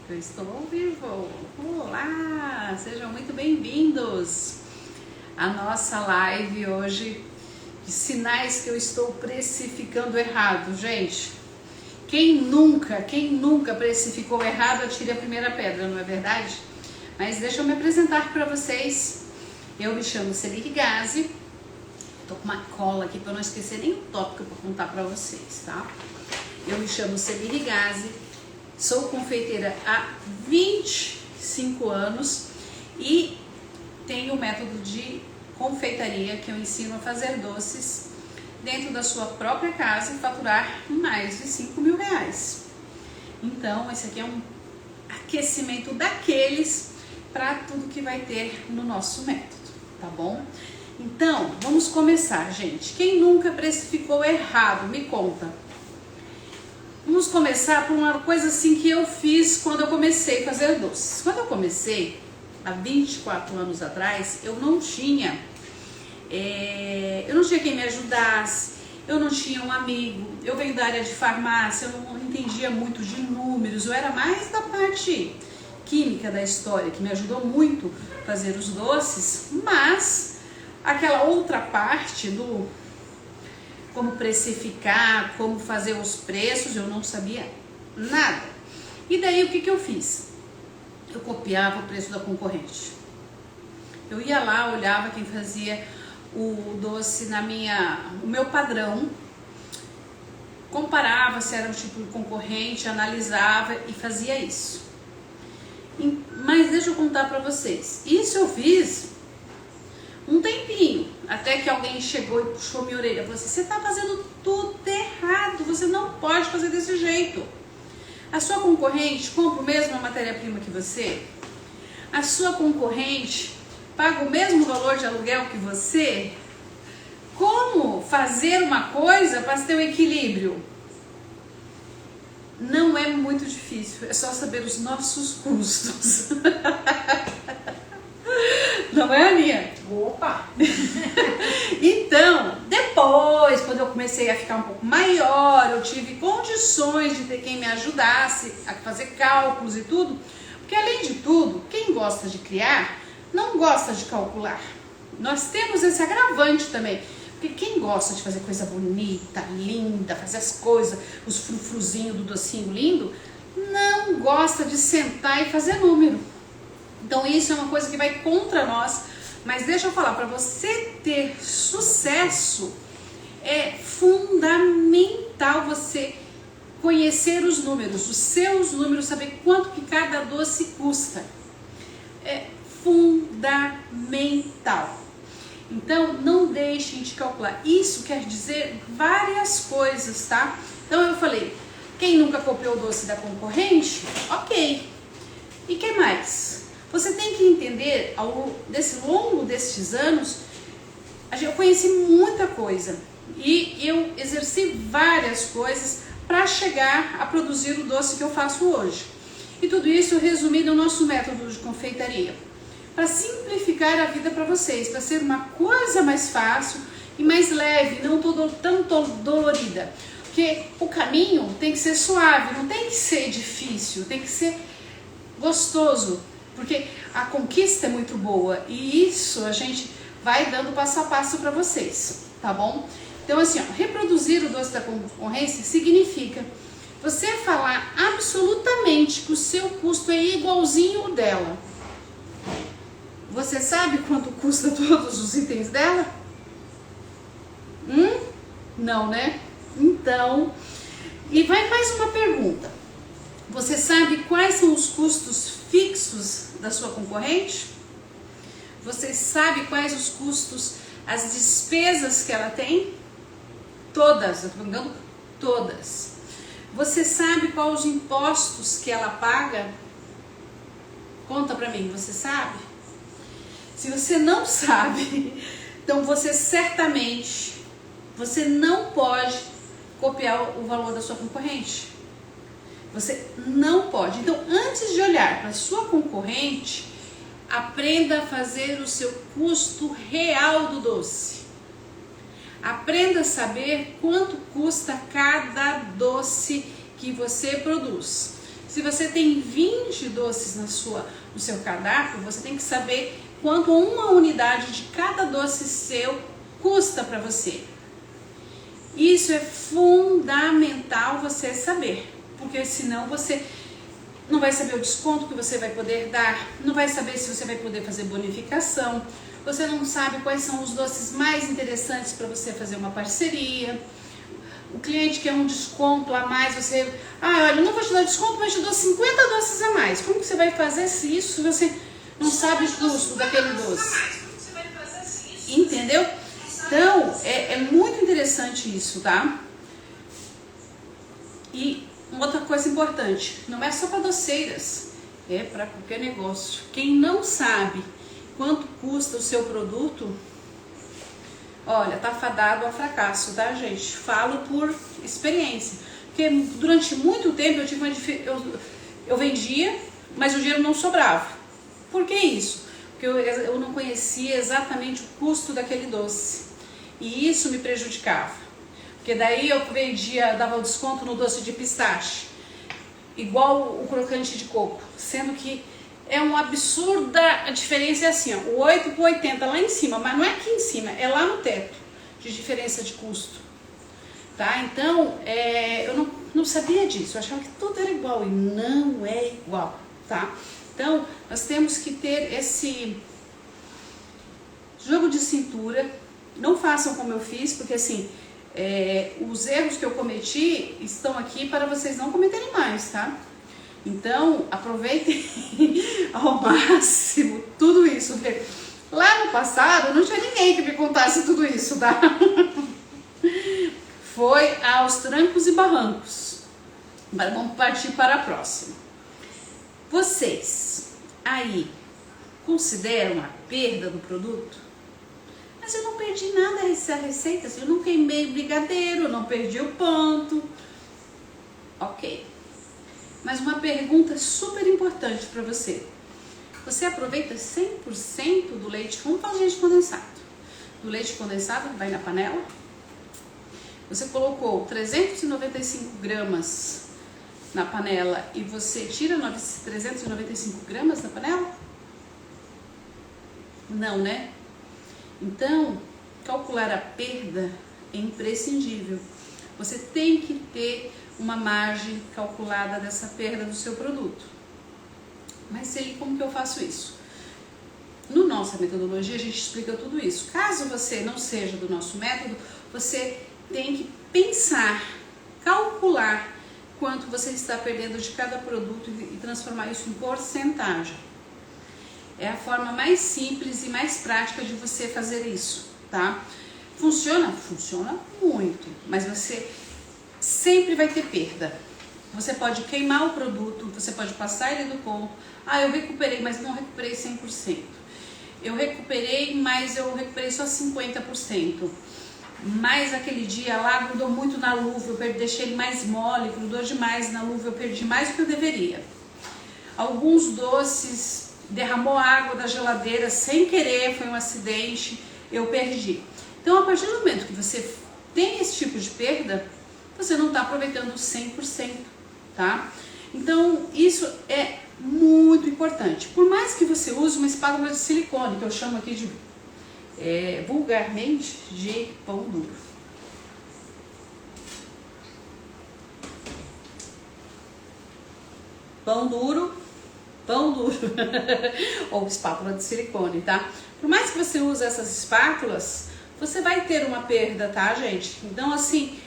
Eu estou ao vivo. Olá, sejam muito bem-vindos à nossa live hoje de sinais que eu estou precificando errado. Gente, quem nunca precificou errado, atire a primeira pedra, não é verdade? Mas deixa eu me apresentar para vocês. Eu me chamo Celi Gazi. Tô com uma cola aqui para não esquecer nenhum tópico para contar para vocês, tá? Eu me chamo Celi Gazi, sou confeiteira há 25 anos e tenho um método de confeitaria que eu ensino a fazer doces dentro da sua própria casa e faturar mais de 5 mil reais. Então, esse aqui é um aquecimento daqueles para tudo que vai ter no nosso método, tá bom? Então, vamos começar, gente. Quem nunca precificou errado, me conta. Vamos começar por uma coisa assim que eu fiz quando eu comecei a fazer doces. Quando eu comecei, há 24 anos atrás, eu não tinha quem me ajudasse, eu não tinha um amigo, eu venho da área de farmácia, eu não entendia muito de números, eu era mais da parte química da história, que me ajudou muito a fazer os doces, mas aquela outra parte do como precificar, como fazer os preços, eu não sabia nada. E daí o que eu fiz? Eu copiava o preço da concorrente. Eu ia lá, olhava quem fazia o doce o meu padrão, comparava se era um tipo de concorrente, analisava e fazia isso. Mas deixa eu contar para vocês, isso eu fiz um tempinho, até que alguém chegou e puxou minha orelha, falou assim, você está fazendo tudo errado, você não pode fazer desse jeito. A sua concorrente compra a mesma matéria-prima que você? A sua concorrente paga o mesmo valor de aluguel que você? Como fazer uma coisa para ter um equilíbrio? Não é muito difícil, é só saber os nossos custos. Não é, Aninha? Opa! Então, depois, quando eu comecei a ficar um pouco maior, eu tive condições de ter quem me ajudasse a fazer cálculos e tudo, porque além de tudo, quem gosta de criar, não gosta de calcular. Nós temos esse agravante também, porque quem gosta de fazer coisa bonita, linda, fazer as coisas, os frufruzinhos do docinho lindo, não gosta de sentar e fazer número. Então isso é uma coisa que vai contra nós, mas deixa eu falar, para você ter sucesso, é fundamental você conhecer os números, os seus números, saber quanto que cada doce custa. É fundamental. Então não deixem de calcular. Isso quer dizer várias coisas, tá? Então eu falei, quem nunca copiou o doce da concorrente? Ok. E que mais? Você tem que entender, ao longo destes anos, eu conheci muita coisa e eu exerci várias coisas para chegar a produzir o doce que eu faço hoje. E tudo isso eu resumi no nosso método de confeitaria, para simplificar a vida para vocês, para ser uma coisa mais fácil e mais leve, não tão dolorida. Porque o caminho tem que ser suave, não tem que ser difícil, tem que ser gostoso. Porque a conquista é muito boa e isso a gente vai dando passo a passo para vocês, tá bom? Então assim, ó, reproduzir o doce da concorrência significa você falar absolutamente que o seu custo é igualzinho ao dela. Você sabe quanto custa todos os itens dela? Não, né? Então, e vai mais uma pergunta. Você sabe quais são os custos fixos da sua concorrente? Você sabe quais os custos, as despesas que ela tem? Todas, eu estou perguntando todas. Você sabe quais os impostos que ela paga? Conta pra mim, você sabe? Se você não sabe, então você não pode copiar o valor da sua concorrente. Você não pode. Então, antes de olhar para a sua concorrente, aprenda a fazer o seu custo real do doce. Aprenda a saber quanto custa cada doce que você produz. Se você tem 20 doces no seu cardápio, você tem que saber quanto uma unidade de cada doce seu custa para você. Isso é fundamental você saber, porque senão você não vai saber o desconto que você vai poder dar, não vai saber se você vai poder fazer bonificação, você não sabe quais são os doces mais interessantes para você fazer uma parceria. O cliente quer um desconto a mais, você... olha, eu não vou te dar desconto, mas te dou 50 doces a mais. Como que você vai fazer se isso você não sabe o custo daquele doce? Entendeu? Então, é muito interessante isso, tá? E uma outra coisa importante, não é só para doceiras, é para qualquer negócio. Quem não sabe quanto custa o seu produto, olha, tá fadado ao fracasso, tá, gente? Falo por experiência. Porque durante muito tempo eu tive eu vendia, mas o dinheiro não sobrava. Por que isso? Porque eu não conhecia exatamente o custo daquele doce. E isso me prejudicava. Porque daí eu vendia, dava o desconto no doce de pistache, igual o crocante de coco, sendo que é um absurdo, a diferença é assim, ó, o 8 para 80 lá em cima, mas não é aqui em cima, é lá no teto de diferença de custo, tá? Então, eu não sabia disso, eu achava que tudo era igual e não é igual, tá? Então, nós temos que ter esse jogo de cintura. Não façam como eu fiz, porque assim, os erros que eu cometi estão aqui para vocês não cometerem mais, tá? Então, aproveitem ao máximo tudo isso, porque lá no passado não tinha ninguém que me contasse tudo isso, tá? Foi aos trancos e barrancos. Mas vamos partir para a próxima. Vocês aí consideram a perda do produto? Mas eu não perdi nada essa receita, eu não queimei o brigadeiro, eu não perdi o ponto. Ok. Mas uma pergunta super importante para você. Você aproveita 100% do leite, vamos falar de leite condensado. Do leite condensado que vai na panela. Você colocou 395 gramas na panela e você tira 395 gramas da panela? Não, né? Então, calcular a perda é imprescindível. Você tem que ter uma margem calculada dessa perda do seu produto. Mas sei como que eu faço isso? No nossa metodologia a gente explica tudo isso. Caso você não seja do nosso método, você tem que pensar, calcular quanto você está perdendo de cada produto e transformar isso em porcentagem. É a forma mais simples e mais prática de você fazer isso, tá? Funciona? Funciona muito, mas você sempre vai ter perda. Você pode queimar o produto, você pode passar ele do ponto. Eu recuperei, mas não recuperei 100%. Eu recuperei, mas eu recuperei só 50%. Mas aquele dia lá grudou muito na luva, eu deixei ele mais mole, grudou demais na luva, eu perdi mais do que eu deveria. Alguns doces derramou água da geladeira sem querer, foi um acidente, eu perdi. Então, a partir do momento que você tem esse tipo de perda, você não está aproveitando 100%, tá? Então, isso é muito importante. Por mais que você use uma espátula de silicone, que eu chamo aqui de, vulgarmente, de pão duro. Pão duro ou espátula de silicone, tá? Por mais que você use essas espátulas, você vai ter uma perda, tá, gente? Então, assim,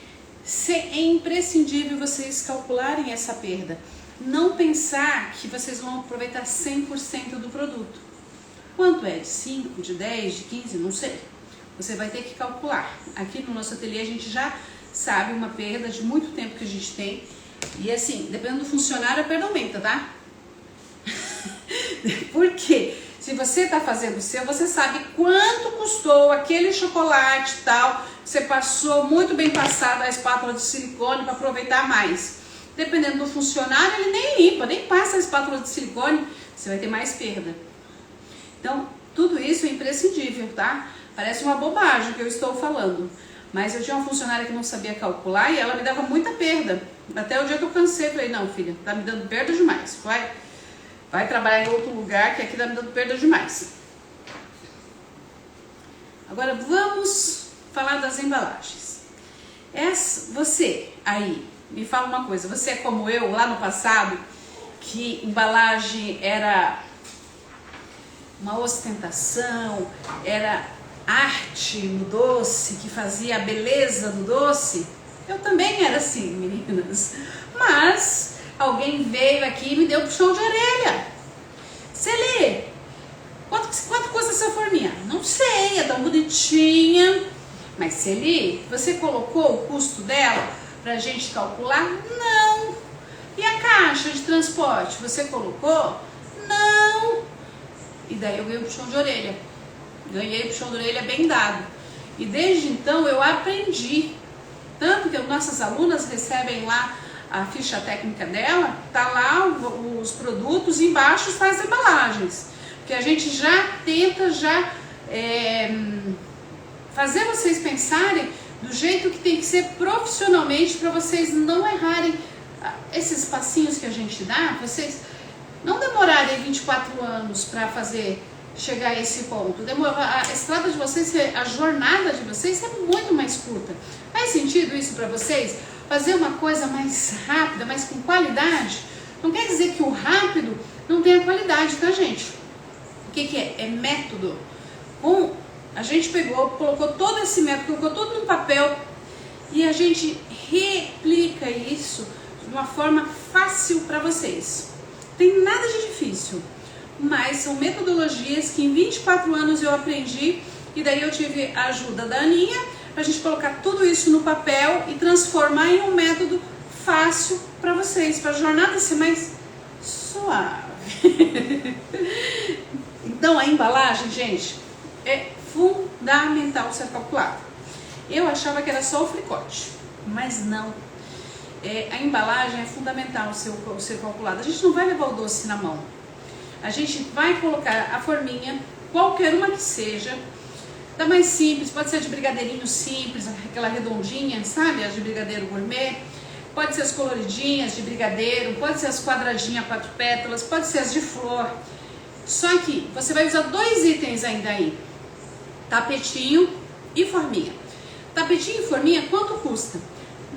é imprescindível vocês calcularem essa perda. Não pensar que vocês vão aproveitar 100% do produto. Quanto é? De 5, de 10, de 15? Não sei. Você vai ter que calcular. Aqui no nosso ateliê a gente já sabe uma perda de muito tempo que a gente tem. E assim, dependendo do funcionário, a perda aumenta, tá? Por quê? Se você está fazendo o seu, você sabe quanto custou aquele chocolate e tal. Você passou muito bem passado a espátula de silicone para aproveitar mais. Dependendo do funcionário, ele nem limpa, nem passa a espátula de silicone, você vai ter mais perda. Então, tudo isso é imprescindível, tá? Parece uma bobagem que eu estou falando, Mas eu tinha uma funcionária que não sabia calcular e ela me dava muita perda. Até o dia que eu cansei, falei, não, filha, tá me dando perda demais. Vai trabalhar em outro lugar que aqui tá me dando perda demais. Agora vamos falar das embalagens. Você aí, me fala uma coisa, você é como eu lá no passado, que embalagem era uma ostentação, era arte no doce, que fazia a beleza do doce? Eu também era assim, meninas. Mas alguém veio aqui e me deu puxão de orelha. Celi, quanto custa essa forminha? Não sei, é tão bonitinha. Mas Celi, você colocou o custo dela pra gente calcular? Não. E a caixa de transporte, você colocou? Não. E daí eu ganhei o puxão de orelha. Ganhei o puxão de orelha bem dado. E desde então eu aprendi. Tanto que nossas alunas recebem lá a ficha técnica dela, tá lá os produtos, embaixo faz embalagens. Porque a gente já tenta fazer vocês pensarem do jeito que tem que ser profissionalmente, para vocês não errarem esses passinhos que a gente dá, vocês não demorarem 24 anos para chegar a esse ponto. A estrada de vocês, a jornada de vocês é muito mais curta. Faz sentido isso para vocês? Fazer uma coisa mais rápida, mas com qualidade? Não quer dizer que o rápido não tenha qualidade, tá, gente? O que é? É método. A gente colocou todo esse método, colocou tudo no papel e a gente replica isso de uma forma fácil para vocês. Não tem nada de difícil, mas são metodologias que em 24 anos eu aprendi e daí eu tive a ajuda da Aninha para a gente colocar tudo isso no papel e transformar em um método fácil para vocês, para a jornada ser mais suave. Então a embalagem, gente, é fundamental ser calculado. Eu achava que era só o fricote, mas não. A embalagem é fundamental ser calculada. A gente não vai levar o doce na mão. A gente vai colocar a forminha, qualquer uma que seja, da mais simples, pode ser de brigadeirinho simples, aquela redondinha, sabe? As de brigadeiro gourmet. Pode ser as coloridinhas de brigadeiro, pode ser as quadradinhas 4 pétalas, pode ser as de flor. Só que você vai usar 2 itens ainda aí. Tapetinho e forminha. Tapetinho e forminha, quanto custa?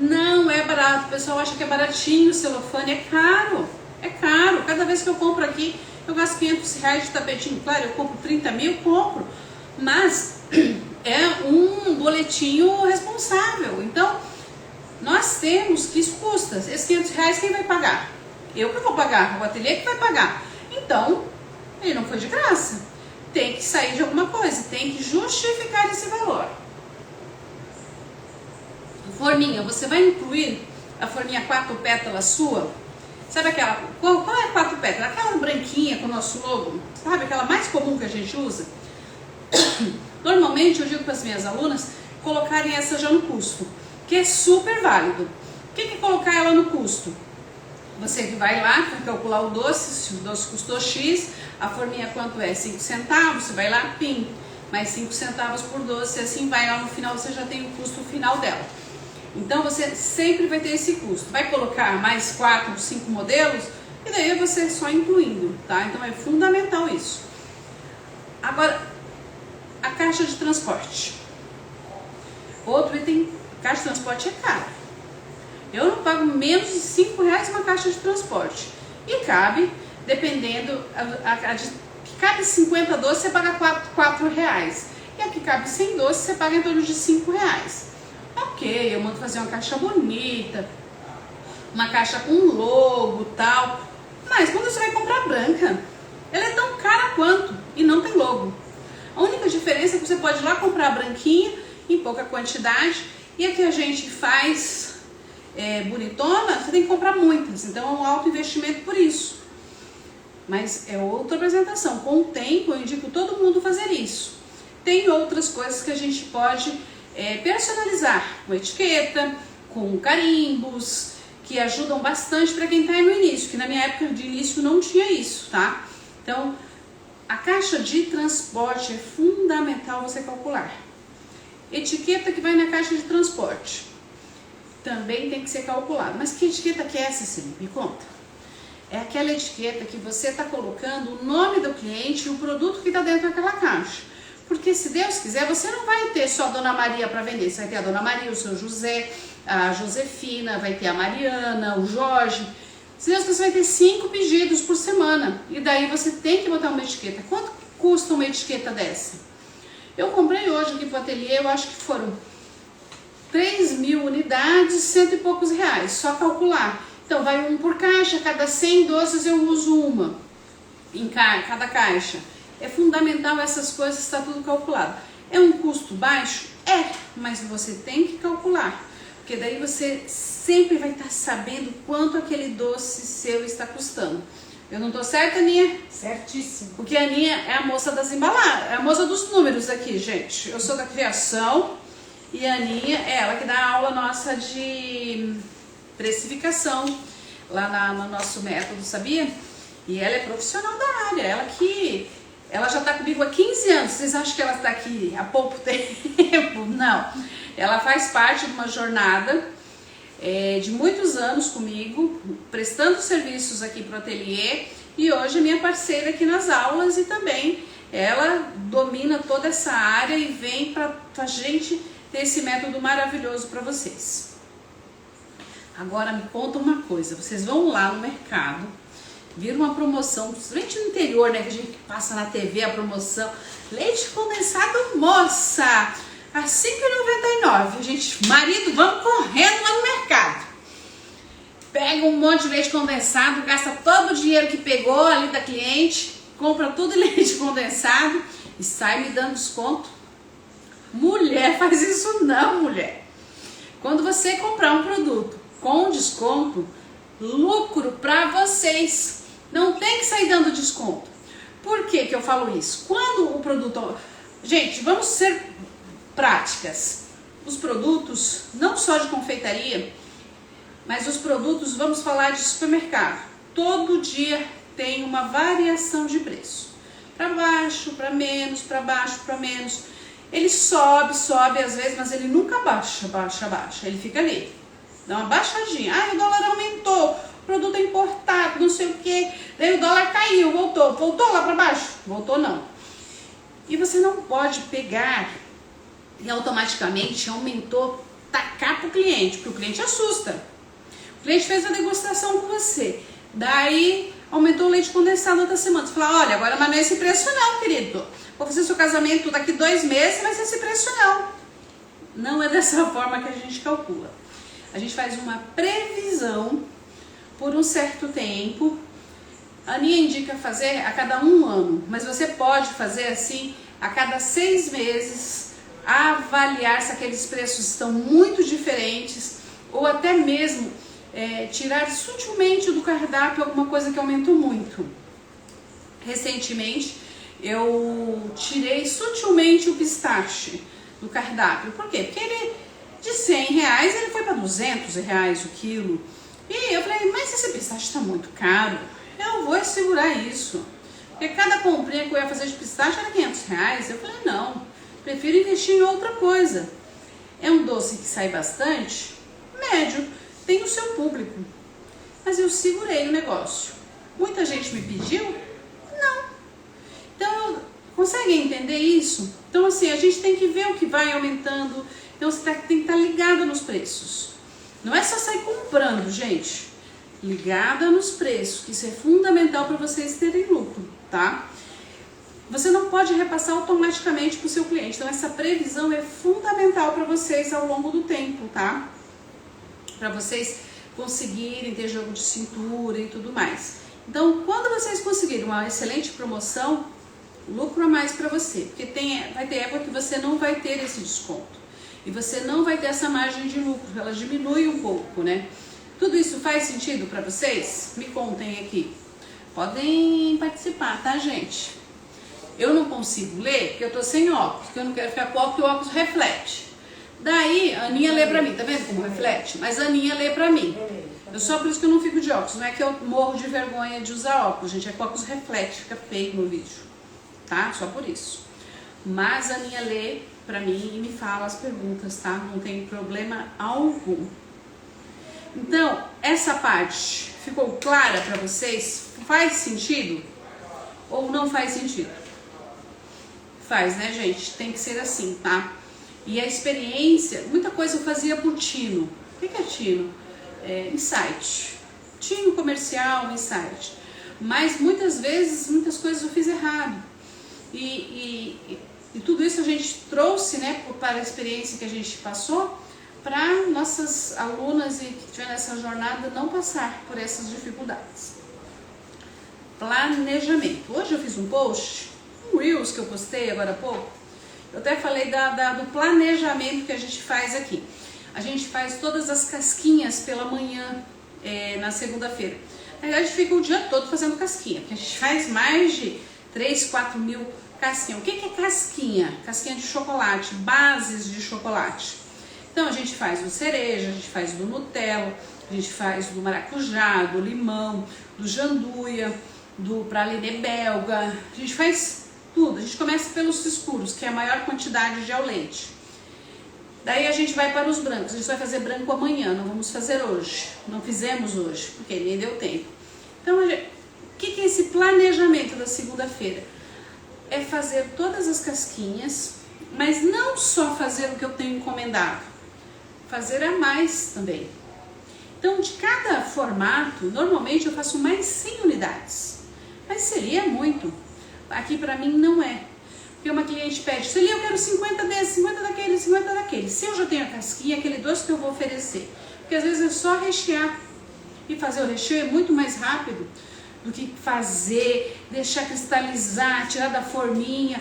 Não é barato, o pessoal acha que é baratinho o celofane, é caro. É caro, cada vez que eu compro aqui, eu gasto R$500 de tapetinho. Claro, eu compro 30 mil, compro. Mas é um boletinho responsável. Então, nós temos que isso custa. Esses R$500 quem vai pagar? Eu que vou pagar, o ateliê que vai pagar. Então, ele não foi de graça. Tem que sair de alguma coisa, tem que justificar esse valor. Forminha, você vai incluir a forminha 4 pétalas sua? Sabe aquela, qual é a 4 pétalas? Aquela branquinha com o nosso logo, sabe? Aquela mais comum que a gente usa? Normalmente eu digo para as minhas alunas colocarem essa já no custo, que é super válido. O que é colocar ela no custo? Você que vai lá, vai calcular o doce, se o doce custou X, a forminha quanto é? 5 centavos, você vai lá, pim, mais 5 centavos por doce, assim vai lá no final, você já tem o custo final dela. Então você sempre vai ter esse custo. Vai colocar mais 4, 5 modelos, e daí você só incluindo, tá? Então é fundamental isso. Agora, a caixa de transporte. Outro item, caixa de transporte é caro. Eu não pago menos de R$5 uma caixa de transporte. E cabe, dependendo, que cabe 50 doces, você paga R$4. E a que cabe 100 doces, você paga em torno de R$5. Ok, eu mando fazer uma caixa bonita, uma caixa com logo e tal. Mas quando você vai comprar branca, ela é tão cara quanto e não tem logo. A única diferença é que você pode ir lá comprar a branquinha em pouca quantidade e a que a gente faz bonitona, você tem que comprar muitas. Então é um alto investimento por isso. Mas é outra apresentação. Com o tempo eu indico todo mundo fazer isso. Tem outras coisas que a gente pode personalizar, com etiqueta, com carimbos, que ajudam bastante para quem está no início, que na minha época de início não tinha isso, tá? Então, a caixa de transporte é fundamental você calcular. Etiqueta que vai na caixa de transporte também tem que ser calculado. Mas que etiqueta que é essa, Cine? Me conta. É aquela etiqueta que você está colocando o nome do cliente e o produto que está dentro daquela caixa. Porque se Deus quiser, você não vai ter só a Dona Maria para vender. Você vai ter a Dona Maria, o seu José, a Josefina, vai ter a Mariana, o Jorge. Se Deus quiser, você vai ter 5 pedidos por semana. E daí você tem que botar uma etiqueta. Quanto custa uma etiqueta dessa? Eu comprei hoje aqui para o ateliê, eu acho que foram 3.000 unidades, cento e poucos reais. Só calcular. Então vai um por caixa, cada 100 doces eu uso uma em cada caixa. É fundamental essas coisas, está tudo calculado. É um custo baixo? É, mas você tem que calcular. Porque daí você sempre vai estar sabendo quanto aquele doce seu está custando. Eu não estou certa, Aninha? Certíssimo. Porque a Aninha é a moça das embalagens, é a moça dos números aqui, gente. Eu sou da criação e a Aninha é ela que dá a aula nossa de precificação lá no nosso método, sabia? E ela é profissional da área, ela já está comigo há 15 anos. Vocês acham que ela está aqui há pouco tempo? Não. Ela faz parte de uma jornada de muitos anos comigo, prestando serviços aqui para o ateliê, e hoje é minha parceira aqui nas aulas, e também ela domina toda essa área e vem para a gente ter esse método maravilhoso para vocês. Agora me conta uma coisa, vocês vão lá no mercado, viram uma promoção, principalmente no interior, né, que a gente passa na TV a promoção, leite condensado moça, a R$ 5,99. Gente, marido, vamos correndo lá no mercado. Pega um monte de leite condensado, gasta todo o dinheiro que pegou ali da cliente, compra tudo em leite condensado e sai me dando desconto. Mulher, faz isso não, mulher. Quando você comprar um produto com desconto, lucro para vocês. Não tem que sair dando desconto. Por que que eu falo isso? Quando o produto... Gente, vamos ser práticas. Os produtos, não só de confeitaria, mas os produtos, vamos falar de supermercado. Todo dia tem uma variação de preço. Para baixo, para menos, para baixo, para menos. Ele sobe às vezes, mas ele nunca baixa. Ele fica ali. Dá uma baixadinha. Ah, o dólar aumentou, o produto é importado, não sei o que. Daí o dólar caiu, voltou. Voltou lá para baixo? Voltou não. E você não pode pegar e automaticamente aumentou, tacar para o cliente, porque o cliente assusta. O cliente fez a degustação com você. Daí aumentou o leite condensado outra semana. Você fala, olha, agora mas não é esse preço não, querido. Vou fazer seu casamento daqui 2 meses, mas esse preço não. Não é dessa forma que a gente calcula. A gente faz uma previsão por um certo tempo. A Aninha indica fazer a cada 1 ano, mas você pode fazer assim a cada 6 meses, avaliar se aqueles preços estão muito diferentes ou até mesmo tirar sutilmente do cardápio alguma coisa que aumentou muito. Recentemente eu tirei sutilmente o pistache do cardápio. Por quê? Porque ele de R$100 ele foi para R$200 o quilo. E eu falei, mas esse pistache está muito caro, eu vou segurar isso. Porque cada comprinha que eu ia fazer de pistache era R$500. Eu falei, não, prefiro investir em outra coisa. É um doce que sai bastante, médio, tem o seu público. Mas eu segurei o negócio. Muita gente me pediu? Não. Então, conseguem entender isso? Então, assim, a gente tem que ver o que vai aumentando. Então, você tem que estar ligada nos preços. Não é só sair comprando, gente. Ligada nos preços, que isso é fundamental para vocês terem lucro, tá? Você não pode repassar automaticamente para o seu cliente. Então, essa previsão é fundamental para vocês ao longo do tempo, tá? Para vocês conseguirem ter jogo de cintura e tudo mais. Então, quando vocês conseguirem uma excelente promoção, lucro a mais para você. Porque vai ter época que você não vai ter esse desconto. E você não vai ter essa margem de lucro. Ela diminui um pouco, né? Tudo isso faz sentido para vocês? Me contem aqui. Podem participar, tá, gente? Eu não consigo ler porque eu tô sem óculos, porque eu não quero ficar com óculos, porque o óculos reflete. Daí, a Aninha lê pra mim, tá vendo como reflete? Mas a Aninha lê pra mim. Só por isso que eu não fico de óculos, não é que eu morro de vergonha de usar óculos, gente, é que o óculos reflete, fica feio no vídeo, tá? Só por isso. Mas a Aninha lê para mim e me fala as perguntas, tá? Não tem problema algum. Então, essa parte ficou clara para vocês? Faz sentido ou não faz sentido? Faz, né, gente? Tem que ser assim, tá? E a experiência, muita coisa eu fazia por tino. O que é tino? Insight. Tino comercial, insight. Mas muitas vezes, muitas coisas eu fiz errado. E tudo isso a gente trouxe, né, para a experiência que a gente passou, para nossas alunas e que tiveram essa jornada não passar por essas dificuldades. Planejamento. Hoje eu fiz um post, um Reels que eu postei agora há pouco. Eu até falei do planejamento que a gente faz aqui. A gente faz todas as casquinhas pela manhã, na segunda-feira. Na verdade, a gente fica o dia todo fazendo casquinha, porque a gente faz mais de 3, 4 mil casquinhas. O que é casquinha? Casquinha de chocolate, bases de chocolate. Então, a gente faz do cereja, a gente faz do Nutella, a gente faz do maracujá, do limão, do janduia, do pralinê belga. A gente faz tudo. A gente começa pelos escuros, que é a maior quantidade de ao leite. Daí a gente vai para os brancos. A gente vai fazer branco amanhã, não vamos fazer hoje. Não fizemos hoje, porque nem deu tempo. Então, o que é esse planejamento da segunda-feira? É fazer todas as casquinhas, mas não só fazer o que eu tenho encomendado. Fazer a mais também. Então, de cada formato, normalmente eu faço mais 100 unidades. Mas seria muito. Aqui para mim não é. Porque uma cliente pede, Celia, eu quero 50 desses, 50 daqueles, 50 daqueles. Se eu já tenho a casquinha, aquele doce que eu vou oferecer. Porque às vezes é só rechear. E fazer o recheio é muito mais rápido do que fazer, deixar cristalizar, tirar da forminha,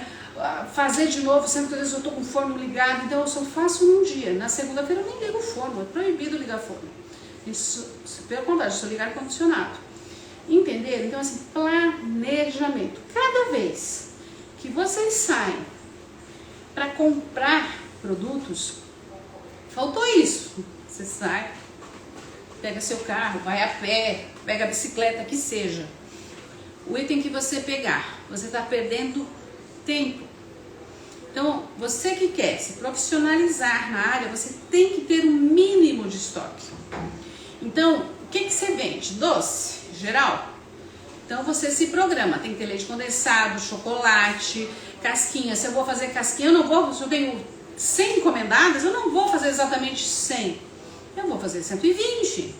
fazer de novo, sendo que às vezes eu estou com o forno ligado, então eu só faço num dia. Na segunda-feira eu nem ligo o forno, é proibido ligar forno. Isso, pelo contrário, eu só ligar ar-condicionado. Entenderam? Então, assim, planejamento. Cada vez que vocês saem para comprar produtos, faltou isso. Você sai, pega seu carro, vai a pé, pega a bicicleta, que seja. O item que você pegar, você está perdendo tempo. Então, você que quer se profissionalizar na área, você tem que ter um mínimo de estoque. Então, o que você vende? Doce, geral? Então, você se programa. Tem que ter leite condensado, chocolate, casquinha. Se eu vou fazer casquinha, eu não vou, se eu tenho 100 encomendadas, eu não vou fazer exatamente 100. Eu vou fazer 120.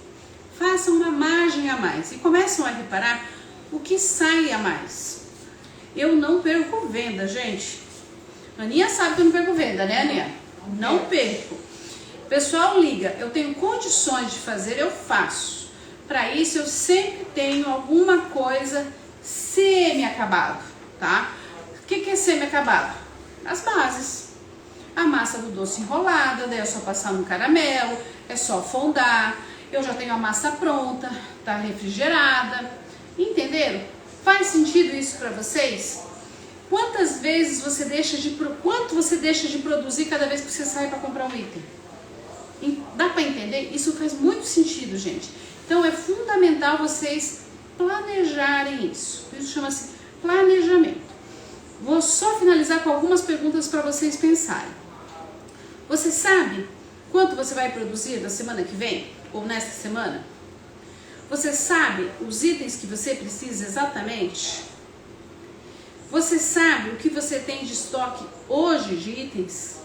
Façam uma margem a mais e começam a reparar o que sai a mais. Eu não perco venda, gente. A Aninha sabe que eu não perco venda, né, Aninha? Não perco. O pessoal liga, eu tenho condições de fazer, eu faço. Para isso, eu sempre tenho alguma coisa semi-acabado, tá? O que é semi-acabado? As bases. A massa do doce enrolada, daí é só passar no caramelo, é só fondar. Eu já tenho a massa pronta, tá refrigerada. Entenderam? Faz sentido isso para vocês? Quantas vezes você quanto você deixa de produzir cada vez que você sai para comprar um item? Dá para entender? Isso faz muito sentido, gente. Então é fundamental vocês planejarem isso. Isso chama-se planejamento. Vou só finalizar com algumas perguntas para vocês pensarem. Você sabe quanto você vai produzir na semana que vem? Ou nesta semana? Você sabe os itens que você precisa exatamente? Você sabe o que você tem de estoque hoje de itens?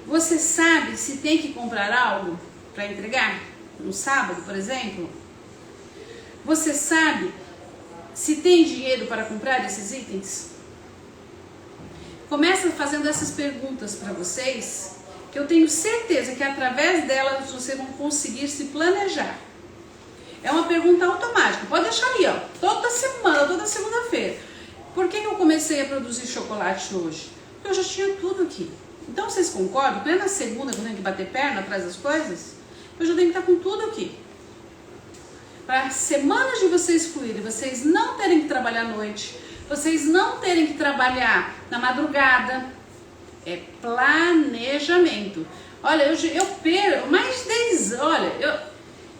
Você sabe se tem que comprar algo para entregar no sábado, por exemplo? Você sabe se tem dinheiro para comprar esses itens? Começa fazendo essas perguntas para vocês, que eu tenho certeza que através delas vocês vão conseguir se planejar. É uma pergunta automática, pode deixar ali, ó, toda semana, toda segunda-feira. Por que eu comecei a produzir chocolate hoje? Porque eu já tinha tudo aqui. Então vocês concordam que não é na segunda que eu tenho que bater perna atrás das coisas? Eu já tenho que estar com tudo aqui. Para semanas de vocês fluírem, vocês não terem que trabalhar à noite, vocês não terem que trabalhar na madrugada, é planejamento. Olha, eu perco mais de 10, olha,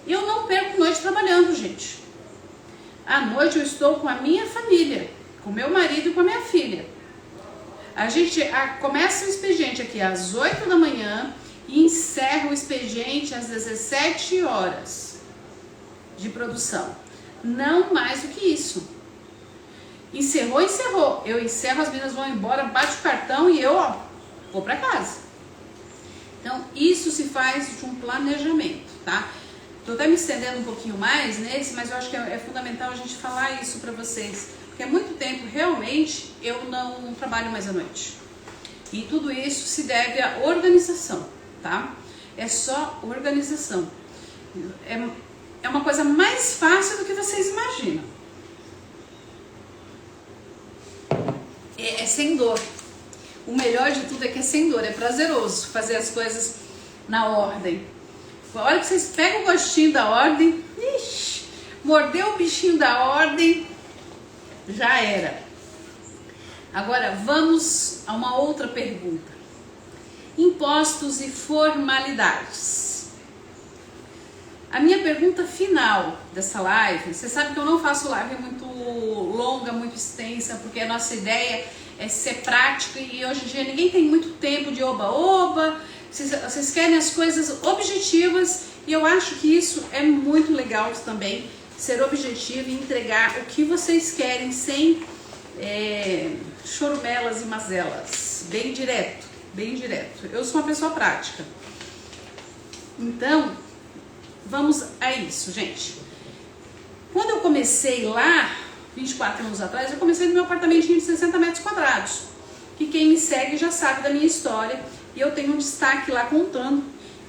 eu não perco noite trabalhando, gente. À noite eu estou com a minha família, com meu marido e com a minha filha. A gente começa o expediente aqui às 8 da manhã e encerra o expediente às 17 horas de produção. Não mais do que isso. Encerrou, encerrou. Eu encerro, as meninas vão embora, bate o cartão e eu, vou para casa. Então, isso se faz de um planejamento, tá? Tô até me estendendo um pouquinho mais nesse, mas eu acho que é fundamental a gente falar isso para vocês. Porque há muito tempo, realmente, eu não trabalho mais à noite. E tudo isso se deve à organização, tá? É só organização. É uma coisa mais fácil do que vocês imaginam. É sem dor. O melhor de tudo é que é sem dor, é prazeroso fazer as coisas na ordem. A hora que vocês pegam o gostinho da ordem, mordeu o bichinho da ordem, já era. Agora vamos a uma outra pergunta. Impostos e formalidades. A minha pergunta final dessa live, você sabe que eu não faço live muito longa, muito extensa, porque a nossa ideia é ser prática e hoje em dia ninguém tem muito tempo de oba-oba, vocês querem as coisas objetivas e eu acho que isso é muito legal também, ser objetivo e entregar o que vocês querem sem chorumelas e mazelas, bem direto, bem direto. Eu sou uma pessoa prática. Então, vamos a isso, gente. Quando eu comecei lá, 24 anos atrás, eu comecei no meu apartamentinho de 60 metros quadrados. Que quem me segue já sabe da minha história. E eu tenho um destaque lá contando.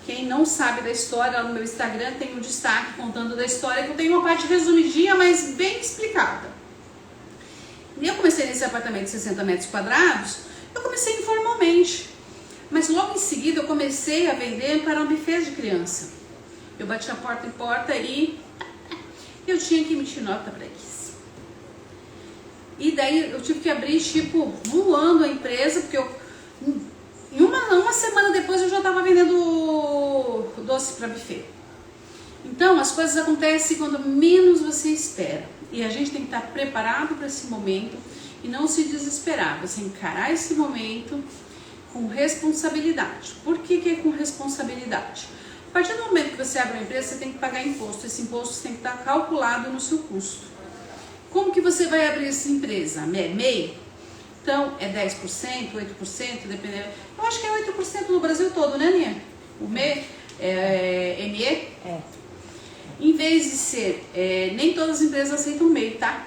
Quem não sabe da história, lá no meu Instagram tem um destaque contando da história, que eu tenho uma parte resumidinha, mas bem explicada. E eu comecei nesse apartamento de 60 metros quadrados, eu comecei informalmente. Mas logo em seguida eu comecei a vender para um buffet de criança. Eu batia porta em porta e eu tinha que emitir nota para eles. E daí eu tive que abrir, tipo, voando a empresa, porque uma semana depois eu já estava vendendo doce para buffet. Então as coisas acontecem quando menos você espera. E a gente tem que estar preparado para esse momento e não se desesperar. Você encarar esse momento com responsabilidade. Por que é com responsabilidade? A partir do momento que você abre uma empresa, você tem que pagar imposto. Esse imposto tem que estar calculado no seu custo. Como que você vai abrir essa empresa? MEI? Então, é 10%, 8%, dependendo. Eu acho que é 8% no Brasil todo, né, Aninha? O MEI, ME? É. Em vez de ser, nem todas as empresas aceitam MEI, tá?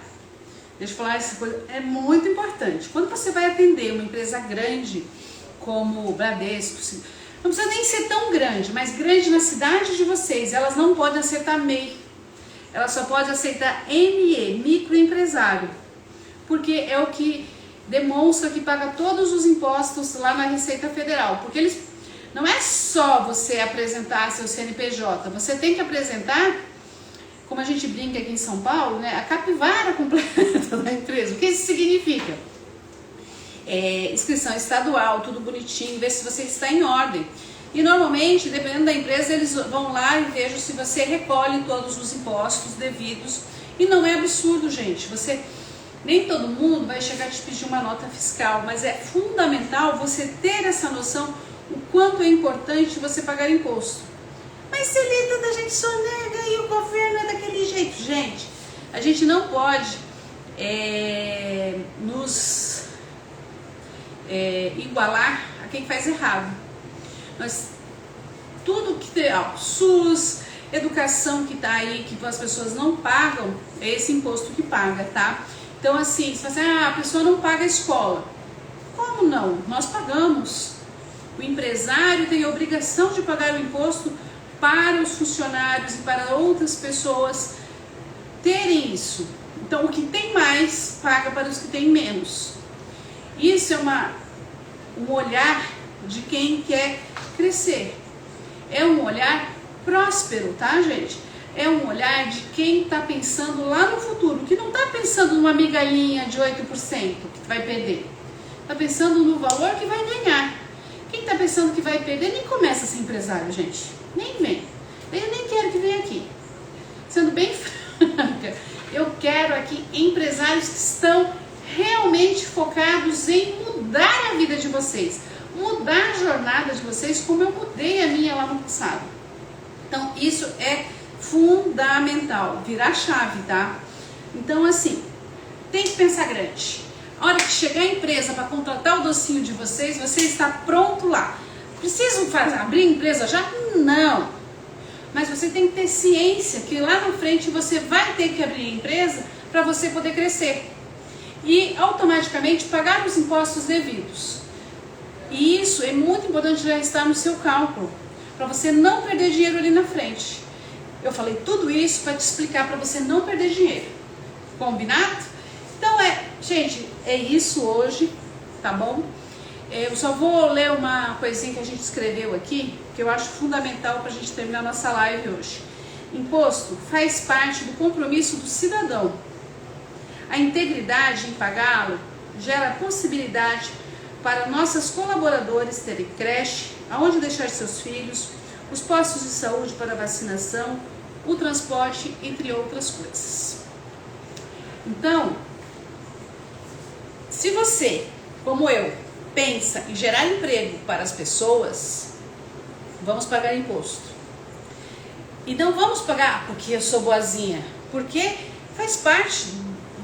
Deixa eu falar essa coisa, é muito importante. Quando você vai atender uma empresa grande, como o Bradesco, não precisa nem ser tão grande, mas grande na cidade de vocês, elas não podem aceitar MEI. Elas só podem aceitar ME, microempresário. Porque é o que demonstra que paga todos os impostos lá na Receita Federal. Porque eles, não é só você apresentar seu CNPJ, você tem que apresentar, como a gente brinca aqui em São Paulo, né, a capivara completa da empresa. O que isso significa? Inscrição estadual, tudo bonitinho, ver se você está em ordem. E normalmente, dependendo da empresa, eles vão lá e vejam se você recolhe todos os impostos devidos. E não é absurdo, gente. Nem todo mundo vai chegar a te pedir uma nota fiscal, mas é fundamental você ter essa noção o quanto é importante você pagar imposto. Mas Celita, a gente sonega e o governo é daquele jeito. Gente, a gente não pode nos igualar a quem faz errado. Mas tudo que tem, SUS, educação que está aí, que as pessoas não pagam, é esse imposto que paga, tá? Então assim, você fala assim, a pessoa não paga a escola. Como não? Nós pagamos. O empresário tem a obrigação de pagar o imposto para os funcionários e para outras pessoas terem isso. Então o que tem mais, paga para os que têm menos. Isso é um olhar de quem quer crescer. É um olhar próspero, tá, gente? É um olhar de quem está pensando lá no futuro, que não está pensando numa migalhinha de 8% que vai perder. Está pensando no valor que vai ganhar. Quem está pensando que vai perder nem começa a ser empresário, gente. Nem vem. Eu nem quero que venha aqui. Sendo bem franca, eu quero aqui empresários que estão realmente focados em mudar mudar a vida de vocês, mudar a jornada de vocês como eu mudei a minha lá no passado. Então isso é fundamental, virar chave, tá? Então assim, tem que pensar grande. A hora que chegar a empresa para contratar o docinho de vocês, você está pronto lá. Precisam abrir a empresa já? Não. Mas você tem que ter ciência que lá na frente você vai ter que abrir a empresa para você poder crescer. E automaticamente pagar os impostos devidos. E isso é muito importante já estar no seu cálculo, para você não perder dinheiro ali na frente. Eu falei tudo isso para te explicar para você não perder dinheiro. Combinado? Então gente, é isso hoje, tá bom? Eu só vou ler uma coisinha que a gente escreveu aqui, que eu acho fundamental para a gente terminar nossa live hoje. Imposto faz parte do compromisso do cidadão. A integridade em pagá-lo gera possibilidade para nossos colaboradores terem creche, aonde deixar seus filhos, os postos de saúde para vacinação, o transporte, entre outras coisas. Então, se você, como eu, pensa em gerar emprego para as pessoas, vamos pagar imposto. E não vamos pagar porque eu sou boazinha, porque faz parte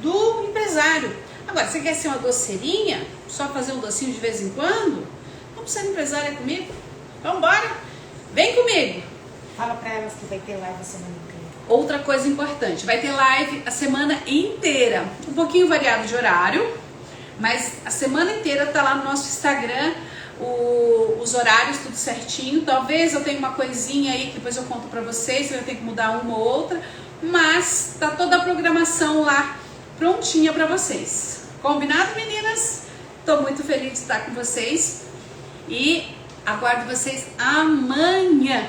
do empresário. Agora, você quer ser uma doceirinha, só fazer um docinho de vez em quando? Vamos ser empresária comigo? Vamos embora? Vem comigo! Fala para elas que vai ter live a semana inteira. Outra coisa importante, vai ter live a semana inteira, um pouquinho variado de horário, mas a semana inteira tá lá no nosso Instagram, os horários tudo certinho. Talvez eu tenha uma coisinha aí que depois eu conto pra vocês, eu tenho que mudar uma ou outra, mas tá toda a programação lá prontinha pra vocês. Combinado, meninas? Tô muito feliz de estar com vocês e aguardo vocês amanhã